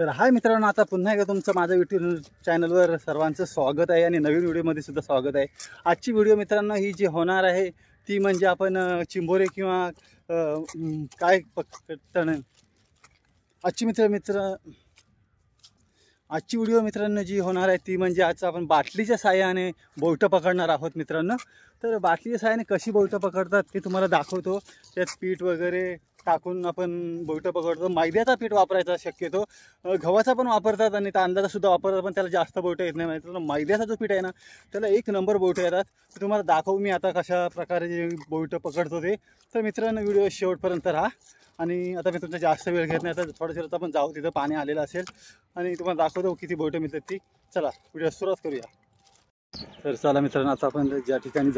तर हाय मित्रांनो, आता पुन्हा एकदा तुमचं माझ्या यूट्यूब चॅनलवर सर्वांचं स्वागत आहे आणि नवीन व्हिडिओमध्ये सुद्धा स्वागत आहे। आजची व्हिडिओ मित्रांनो ही जी होणार आहे ती म्हणजे आपण चिंबोरे किंवा काय पकडणं आजची व्हिडिओ मित्रांनो जी होणार आहे ती म्हणजे आज आपण बाटलीच्या साहाय्याने बोटं पकडणार आहोत मित्रांनो। तर बाटलीच्या साहाय्याने कशी बोटं पकडतात ते तुम्हाला दाखवतो। त्यात पीठ वगैरे टाकून आपण बोटं पकडतो। मैद्याचा पीठ वापरायचा शक्यतो, गव्हाचा पण वापरतात आणि तांदळाचा सुद्धा वापरतात, पण त्याला जास्त बोटं येत नाही। मित्रांनो मैद्याचा जो पीठ आहे ना त्याला एक नंबर बोटं येतात। तर तुम्हाला दाखवू मी आता कशा प्रकारे बोटं पकडतो ते। तर मित्रांनो व्हिडिओ शेवटपर्यंत राहा आणि आता मी तुमचा जास्त वेळ घेत नाही। आता थोडं आपण जाऊ, तिथं पाणी आलेलं असेल आणि तुम्हाला दाखवतो किती बोटं मिळतात ती। चला व्हिडिओ सुरुवात करूया। तर चला मित्रांनो, आता आपण ज्या ठिकाणी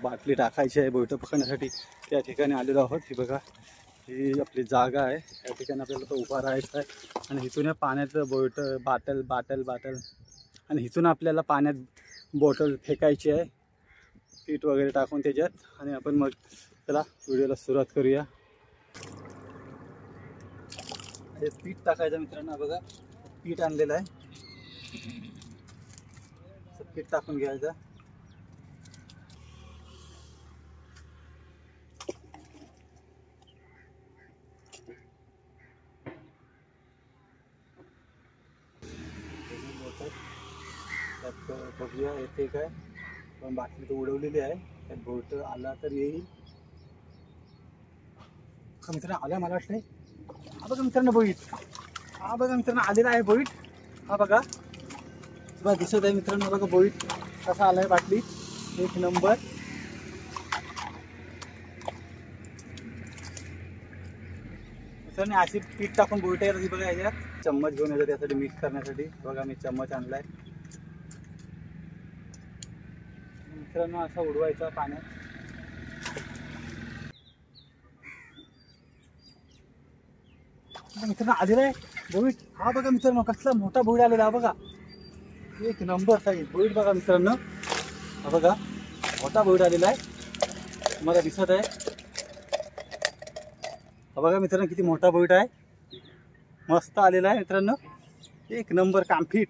बाटली टाकायची आहे बोटं पकडण्यासाठी त्या ठिकाणी आलेलो आहोत। ही बघा, ही आपली जागा आहे। या ठिकाणी आपल्याला तो उभा राहायचा आहे आणि इथून या पाण्याचं बाटल आणि इथून आपल्याला पाण्यात बॉटल फेकायची आहे पीठ वगैरे टाकून त्याच्यात। आणि आपण मग चला व्हिडिओला सुरुवात करूया। हे पीठ टाकायचं मित्रांनो, बघा पीठ आणलेलं आहे, पीठ टाकून घ्यायचं। त्यात बघूया येते काय, पण बाटली तर उडवलेली आहे, त्यात बोट आला तर येईल का मित्रांनो। आला मला वाटतंय, हा बघा मित्रांनो बोईट, हा बघा मित्रांनो आलेला आहे बोईट, हा बघा बघा दिसत आहे मित्रांनो। बघा बोईट कसा आलाय, बाटली एक नंबर। मित्रांनो अशी पीठ टाकून बोईट आहे बघा। याच्यात चम्मच घेऊन येतो त्यासाठी मिक्स करण्यासाठी, बघा मी चम्मच आणलाय मित्रांनो। असा उडवायचा पाण्यात, मित्रांनो आलेला आहे बोईट, हा बघा मित्रांनो कसला मोठा बोईट आलेला हा बघा, एक नंबर साईज बोईट बघा मित्रांनो। हा बघा मोठा बोईट आलेला आहे, तुम्हाला दिसत आहे, हा बघा मित्रांनो किती मोठा बोईट आहे, मस्त आलेला आहे मित्रांनो, एक नंबर कामफिट।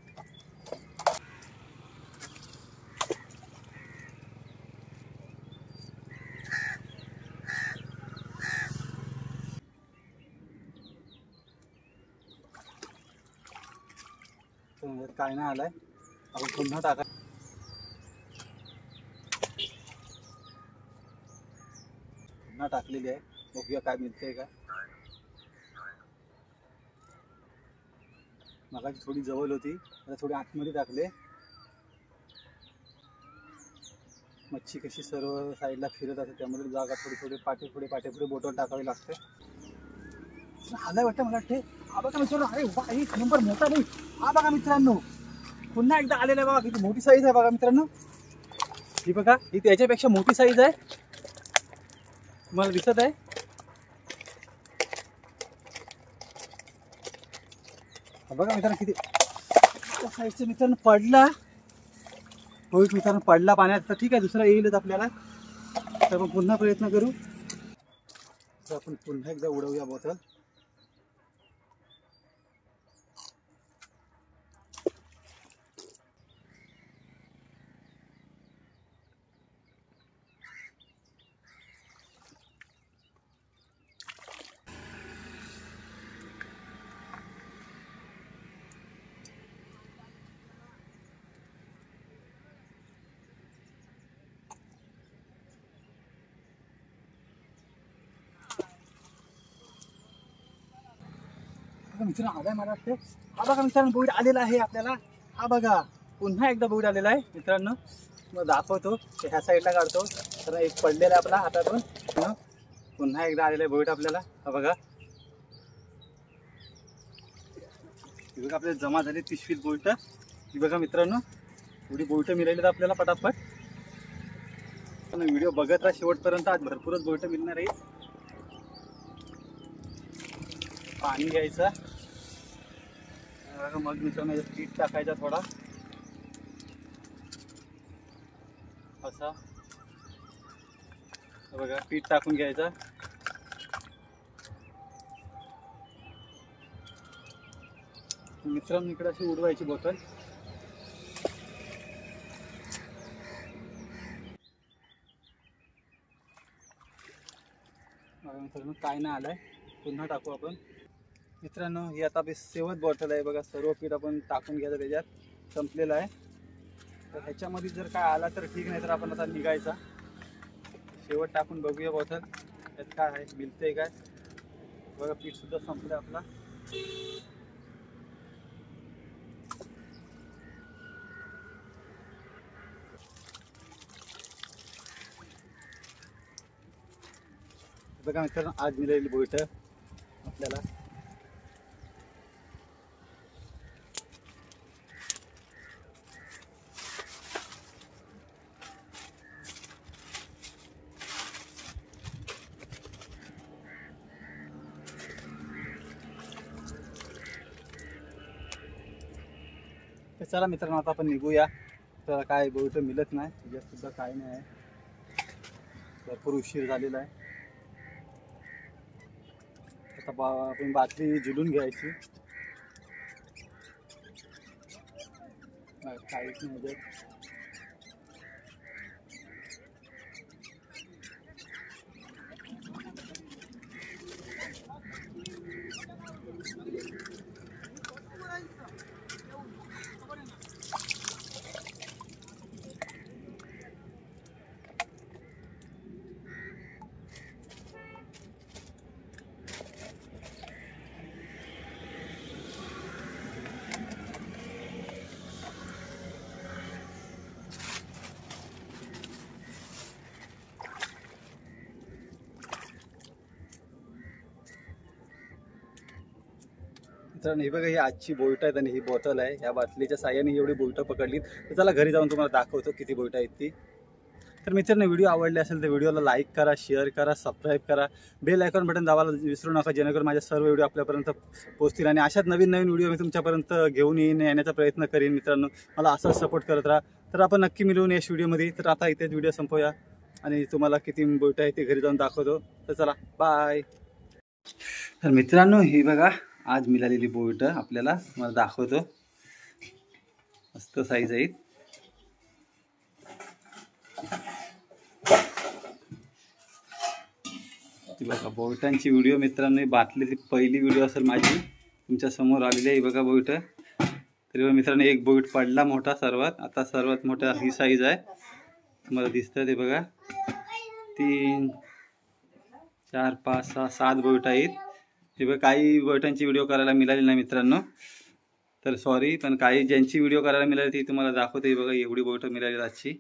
काय नाही आलाय, आपण पुन्हा टाका, पुन्हा टाकलेली आहे, बघूया काय मिळतंय का। मगाची थोडी जवळ होती, आता थोडी आतमध्ये टाकले। मच्छी कशी सर्व साईडला फिरत असते त्यामुळे जागा थोडी पाठीपुढे बोटल टाकावी लागते। आलाय वाटतं मला वाटते, हा बघा मित्रांनो, अरे वा एक नंबर मोठा बोईट, हा बघा मित्रांनो पुन्हा एकदा आलेला आहे बघा, किती मोठी साईज आहे बघा मित्रांनो। ही बघा, ही त्याच्यापेक्षा मोठी साईज आहे, तुम्हाला दिसत आहे, बघा मित्रांनो किती साईजचं मित्रांनो पडला बोईट मित्रांनो, पडला पाण्यात। तर ठीक आहे, दुसरा येईलच आपल्याला, तर आपण पुन्हा प्रयत्न करू। तर आपण पुन्हा एकदा उडवूया बॉटल, मित्रांनो आलाय मला वाटतं, हा बघा मित्रांनो बोईट आलेला आहे आपल्याला, हा बघा पुन्हा एकदा बोईट आलेला आहे मित्रांनो। मग दाखवतो, ह्या साईडला काढतो, तर एक पडलेला आहे आपला हातातून, पुन्हा एकदा आलेला आहे बोईट आपल्याला, हा बघा बघा आपल्याला जमा झाली 30-20 बोईट। ही बघा मित्रांनो एवढी बोईट मिळाली आपल्याला पटापट। व्हिडिओ बघत राहा शेवटपर्यंत, आज भरपूरच बोईट मिळणार आहे। पाणी घ्यायचं, मग मित्रांनो पीठ टाकायचा थोडा असा, बघा पीठ टाकून घ्यायचं, मित्रांनो इकडे अशी उडवायची बॉटल. मित्रांनो काय नाही आलाय, पुन्हा टाकू आपण. मित्रांनो ही आता आपली शेवट बॉटल आहे बघा. सर्व पीठ आपण टाकून घ्यायचं, त्याच्यात संपलेलं आहे. तर ह्याच्यामध्ये जर काय आला तर ठीक, नाही तर आपण आता निघायचा. शेवट टाकून बघूया बॉटल त्यात काय आहे, मिळतंय काय बघा. पीठ सुद्धा संपलं आपला. बघा मित्रांनो आज मिळालेली बोईट आपल्याला. तर चला मित्रांनो आता आपण निघूया. तर काय बोईट मिळत नाही, त्याच्यात सुद्धा काय नाही आहे. भरपूर उशीर झालेला आहे. आता आपण बाटली झुलून घ्यायची. काहीच नाही. मित्रांनो ही बघा, ही आजची बोईट आहेत आणि ही बॉटल आहे. या बाटलीच्या साह्याने एवढी बोईट पकडली. तर चला घरी जाऊन तुम्हाला दाखवतो किती बोईट आहेत ती. तर मित्रांनो व्हिडिओ आवडले असेल तर व्हिडिओला लाईक करा, शेअर करा, सबस्क्राईब करा, बेल आयकॉन बटन दाबायला विसरू नका, जेणेकरून माझ्या सर्व व्हिडिओ आपल्यापर्यंत पोहोचतील. आणि अशाच नवीन नवीन व्हिडिओ मी तुमच्यापर्यंत घेऊन येण्याचा प्रयत्न करीन. मित्रांनो मला असाच सपोर्ट करत राहा. तर आपण नक्की मिळून नेक्स्ट व्हिडिओमध्ये. तर आता इथेच व्हिडिओ संपवूया आणि तुम्हाला किती बोईट आहे ते घरी जाऊन दाखवतो. तर चला बाय. तर मित्रांनो ही बघा आज मिळालेली बोईट आपल्याला मला दाखवतो. मस्त साईज आहेत. ती बघा बोईटांची व्हिडिओ मित्रांनो, बाटलीची पहिली व्हिडिओ असेल माझी तुमच्या समोर आलेली आहे. बघा बोईट. तरी मित्रांनो एक बोईट पडला मोठा सर्वात. आता सर्वात मोठा ही साईज आहे, तुम्हाला दिसतं ते बघा. 3 4 5 6 7 बोईट आहेत. हे बघा काही बोईटांची व्हिडिओ करायला मिळाली नाही मित्रांनो, तर सॉरी. पण काही ज्यांची व्हिडिओ करायला मिळाली ती तुम्हाला दाखवते. बघा एवढी बोईट मिळाली आजची.